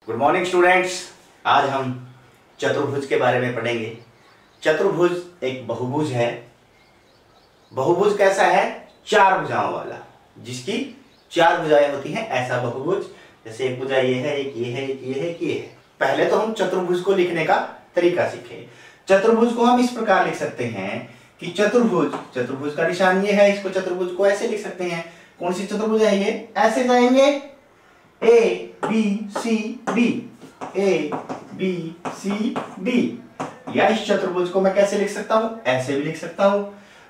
Good morning students. आज हम चतुर्भुज के बारे में पढ़ेंगे। चतुर्भुज एक बहुभुज है। बहुभुज कैसा है? चार भुजाओं वाला, जिसकी चार भुजाएं होती हैं, ऐसा बहुभुज। जैसे एक भुजा ये है, एक ये है, एक ये है, एक ये है। पहले तो हम चतुर्भुज को लिखने का तरीका सीखे। चतुर्भुज को हम इस प्रकार लिख सकते हैं कि चतुर्भुज का निशान ये है, इसको चतुर्भुज को ऐसे लिख सकते हैं। कौन सी चतुर्भुज है ये? ऐसे जाएंगे A B C D, A B C D. या इस चतुर्भुज को मैं कैसे लिख सकता हूं? ऐसे भी लिख सकता हूं।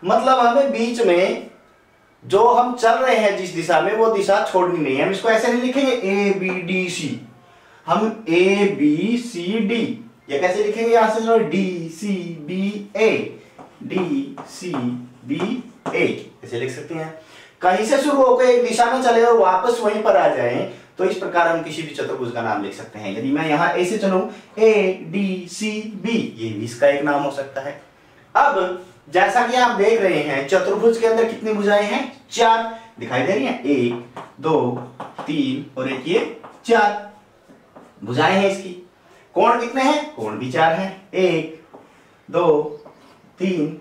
मतलब हमें बीच में जो हम चल रहे हैं जिस दिशा में, वो दिशा छोड़नी नहीं है। हम इसको ऐसे नहीं लिखेंगे ए बी डी सी, हम ए बी सी डी। ये कैसे लिखेंगे? यहां से डी सी बी ए, डी सी बी ए ऐसे लिख सकते हैं। कहीं से शुरू होकर एक दिशा में चले और वापस वहीं पर आ जाएं, तो इस प्रकार हम किसी भी चतुर्भुज का नाम लिख सकते हैं। यदि मैं यहां ए से चलूं, ए डी सी बी, ये भी इसका एक नाम हो सकता है। अब जैसा कि आप देख रहे हैं, चतुर्भुज के अंदर कितनी भुजाएं हैं? चार दिखाई दे रही हैं। एक, दो, तीन और एक ये चार भुजाएं हैं इसकी। कोण कितने हैं? कोण भी चार हैं। एक, दो, तीन,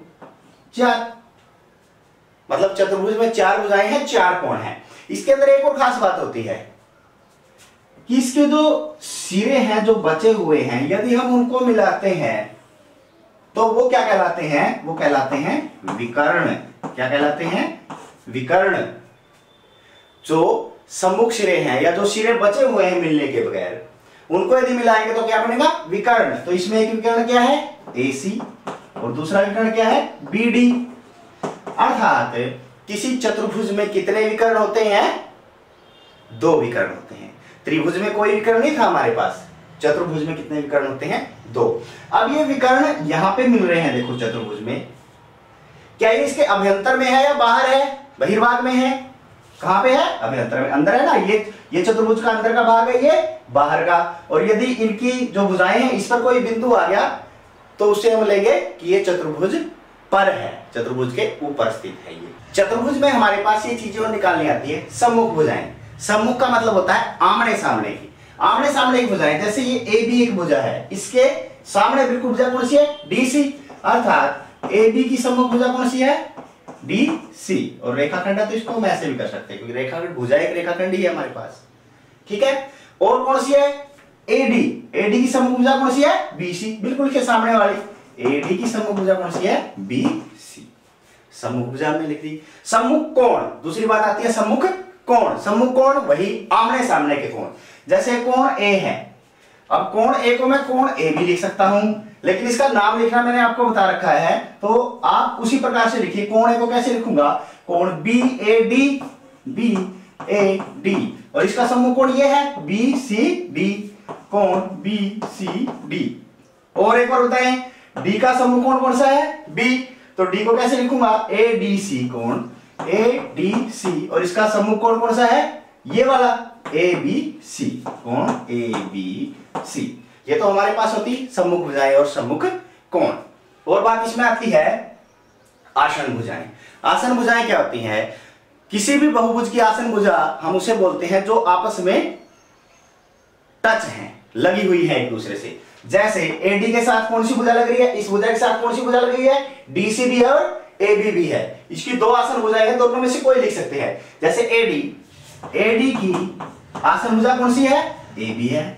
चार। मतलब चतुर्भुज में चार भुजाएं हैं, चार कोण हैं। इसके अंदर एक और खास बात होती है कि इसके जो सिरे हैं, जो बचे हुए हैं, यदि हम उनको मिलाते हैं तो वो क्या कहलाते हैं? वो कहलाते हैं विकर्ण। क्या कहलाते हैं? विकर्ण। जो सम्मुख सिरे हैं या जो सिरे बचे हुए हैं मिलने के बगैर, उनको यदि मिलाएंगे तो क्या बनेगा? विकर्ण। तो इसमें एक विकर्ण क्या है? AC, और दूसरा विकर्ण क्या है? BD। अर्थात किसी चतुर्भुज में कितने विकर्ण होते हैं? दो विकर्ण होते हैं। त्रिभुज में कोई विकर्ण नहीं था हमारे पास, चतुर्भुज में कितने विकर्ण होते हैं? दो। अब ये विकर्ण यहां पे मिल रहे हैं, देखो चतुर्भुज में। क्या ये इसके अभ्यंतर में है या बाहर है? बहिर्भाग में है। कहां पे है? अभ्यंतर में, अंदर है ना। ये चतुर्भुज का अंदर का भाग है, ये बाहर का। और यदि इनकी जो भुजाएं हैं, इस पर कोई बिंदु आ गया तो उसे हम लेंगे कि ये चतुर्भुज पर है, चतुर्भुज के ऊपर स्थित है। ये चतुर्भुज में हमारे पास ये चीजें और निकालनी आती है। सम्मुख भुजाएं। सम्मुख का मतलब होता है आमने सामने की। आमने सामने की भुजाएं, जैसे ये ए बी एक भुजा है, इसके सामने बिल्कुल भुजा कौन सी है? DC। अर्थात ए बी की सम्मुख भुजा कौन सी है? DC। और रेखाखंड है तो इसको हम ऐसे भी कर सकते हैं, क्योंकि रेखाखंड भुजा एक रेखाखंड ही है हमारे पास। ठीक है। और कौन सी है? AD। AD की सम्मुख भुजा कौन सी है? BC, बिल्कुल के सामने वाली। AD की सम्मुख भुजा कौन सी है? BC। सम्मुख भुजा में लिख दी। सम्मुख कोण, दूसरी बात आती है सम्मुख कोण। सम्मुख कोण वही आमने सामने के कोण। जैसे कोण A है, अब कोण A को मैं कोण A भी लिख सकता हूं, लेकिन इसका नाम लिखना मैंने आपको बता रखा है, तो आप उसी प्रकार से लिखिए। कोण A को कैसे लिखूंगा? कोण BAD, BAD। और इसका सम्मुख कोण ये है BCD, कोण BCD। और एक बार बताएं, D का सम्मुख कोण कौन सा है? B। तो D को कैसे लिखूंगा? ADC, कोण ADC। और इसका सम्मुख कोण कौन सा है? ये वाला ABC, कोण ABC। ये तो हमारे पास होती सम्मुख भुजाएं और सम्मुख कोण। और बात इसमें आती है आसन भुजाएं। आसन भुजाएं क्या होती हैं? किसी भी बहुभुज की आसन भुजा हम उसे बोलते हैं जो आपस में टच हैं, लगी हुई है एक दूसरे से। जैसे AD के साथ कौन सी भुजा लग रही है? इस भुजा के साथ कौन सी भुजा लग रही है? DC भी है और AB भी है। इसकी दो आसन भुजाएं हैं, दोनों में से कोई लिख सकते हैं। जैसे AD की आसन भुजा कौन सी है? AB है।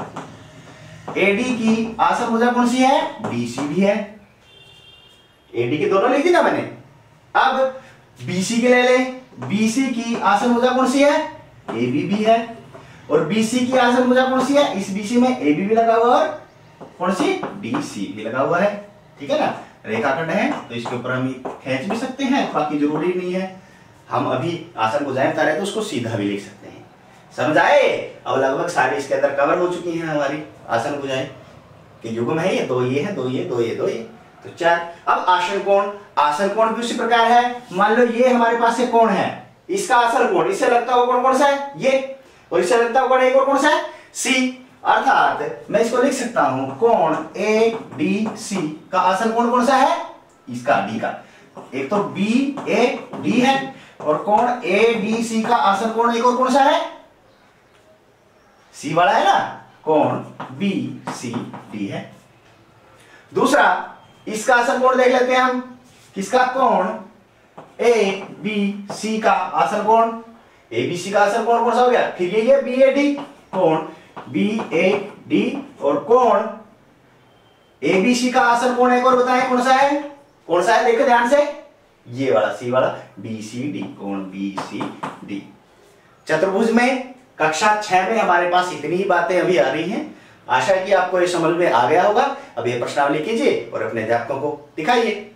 AD की आसन भुजा कौन सी है? BC भी है। AD की दोनों लिख दी ना मैंने। अब BC के ले लें। BC की आसन भुजा कौन सी है? AB भी है। और BC की आसन भुजा कौन सी है? इस BC में AB भी लगा हुआ और कौन सी? DC भी लगा हुआ है। ठीक है ना। रेखाखंड है तो इसके ऊपर हम खींच भी सकते हैं, बाकी जरूरी नहीं है। हम अभी आसन भुजाएं बता रहे तो उसको सीधा भी लिख सकते हैं। समझ आए? अब लगभग सारी इसके अंदर कवर हो चुकी हैं हमारी आसन भुजाएं। कि युग्म है ये, दो ये है, दो ये, दो ये, दो ये, तो चार। अब आसन कोण। आसन कोण भी उसी प्रकार है। मान लो ये हमारे पास से कोण है, इसका आसन कोण, इससे लगता हुआ कोण कौन सा है? ये। और इससे लगता हुआ कोण एक और कौन सा है? C। अर्थात मैं इसको लिख सकता हूं, कोण ADC का आसन कोण कौन सा है? इसका D का। एक तो BAD है और कोण ADC का आसन कोण एक और कौन सा है? C वाला है ना। कोण बी सी डी है। दूसरा, इसका आसन कोण देख लेते हैं हम, किसका? कोण ए बी सी का आसन कोण, ए बी सी का आसन कोण कौन सा हो गया? फिर ये बी ए डी, कोण बी ए डी, और कोण ए बी सी का आसन कोण एक और बताएं कौन सा है? कौन सा है देखो ध्यान से, ये वाला सी वाला, बी सी डी, कोण बी सी डी। चतुर्भुज में कक्षा 6 में हमारे पास इतनी ही बातें अभी आ रही हैं। आशा है कि आपको ये समझ में आ गया होगा। अब ये प्रश्नावली कीजिए और अपने अध्यापकों को दिखाइए।